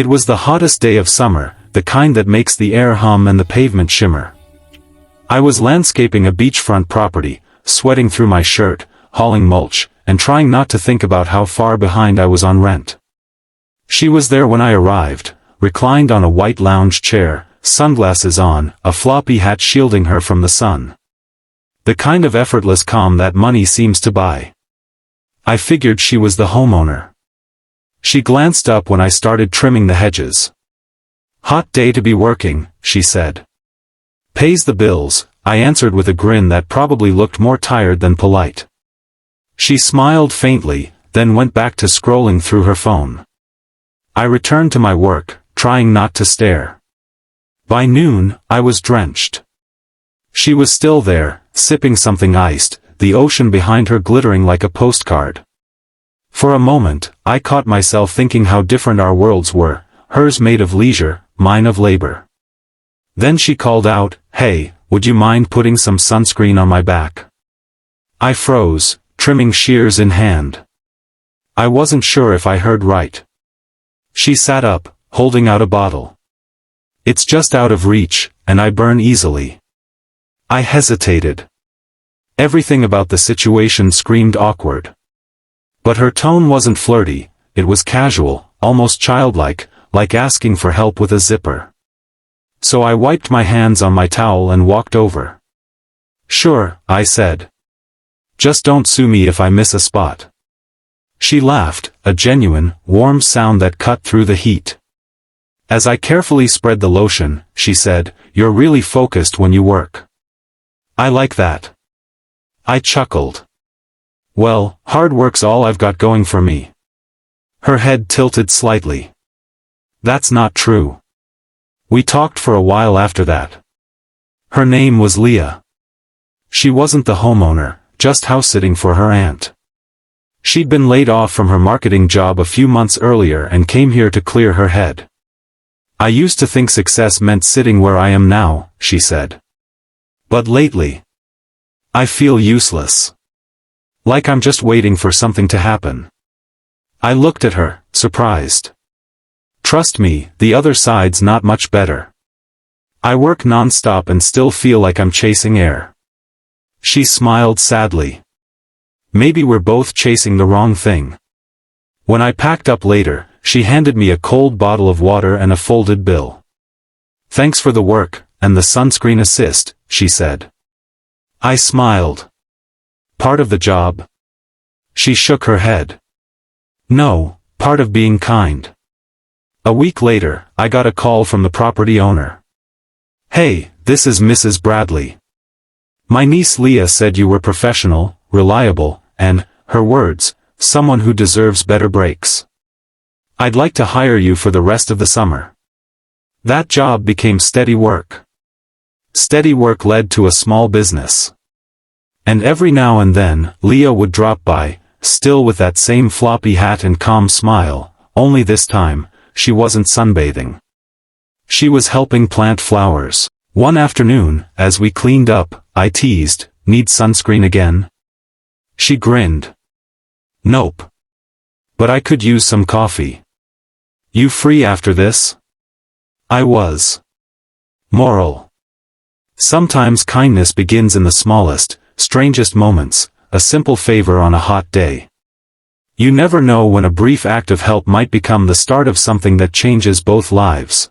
It was the hottest day of summer, the kind that makes the air hum and the pavement shimmer. I was landscaping a beachfront property, sweating through my shirt, hauling mulch, and trying not to think about how far behind I was on rent. She was there when I arrived, reclined on a white lounge chair, sunglasses on, a floppy hat shielding her from the sun. The kind of effortless calm that money seems to buy. I figured she was the homeowner. She glanced up when I started trimming the hedges. "Hot day to be working," she said. "Pays the bills," I answered with a grin that probably looked more tired than polite. She smiled faintly, then went back to scrolling through her phone. I returned to my work, trying not to stare. By noon, I was drenched. She was still there, sipping something iced, the ocean behind her glittering like a postcard. For a moment, I caught myself thinking how different our worlds were, hers made of leisure, mine of labor. Then she called out, "Hey, would you mind putting some sunscreen on my back?" I froze, trimming shears in hand. I wasn't sure if I heard right. She sat up, holding out a bottle. "It's just out of reach, and I burn easily." I hesitated. Everything about the situation screamed awkward. But her tone wasn't flirty, it was casual, almost childlike, like asking for help with a zipper. So I wiped my hands on my towel and walked over. "Sure," I said. "Just don't sue me if I miss a spot." She laughed, a genuine, warm sound that cut through the heat. As I carefully spread the lotion, she said, "You're really focused when you work." "I like that." I chuckled. "Well, hard work's all I've got going for me." Her head tilted slightly. "That's not true." We talked for a while after that. Her name was Leah. She wasn't the homeowner, just house-sitting for her aunt. She'd been laid off from her marketing job a few months earlier and came here to clear her head. "I used to think success meant sitting where I am now," she said. "But lately, I feel useless. Like I'm just waiting for something to happen." I looked at her, surprised. "Trust me, the other side's not much better. I work non-stop and still feel like I'm chasing air." She smiled sadly. "Maybe we're both chasing the wrong thing." When I packed up later, she handed me a cold bottle of water and a folded bill. "Thanks for the work, and the sunscreen assist," she said. I smiled. "Part of the job?" She shook her head. "No, part of being kind." A week later, I got a call from the property owner. "Hey, this is Mrs. Bradley. My niece Leah said you were professional, reliable, and, her words, someone who deserves better breaks. I'd like to hire you for the rest of the summer." That job became steady work. Steady work led to a small business. And every now and then, Leah would drop by, still with that same floppy hat and calm smile, only this time, she wasn't sunbathing. She was helping plant flowers. One afternoon, as we cleaned up, I teased, "Need sunscreen again?" She grinned. "Nope. But I could use some coffee. You free after this?" I was. Moral. Sometimes kindness begins in the smallest, strangest moments, a simple favor on a hot day. You never know when a brief act of help might become the start of something that changes both lives.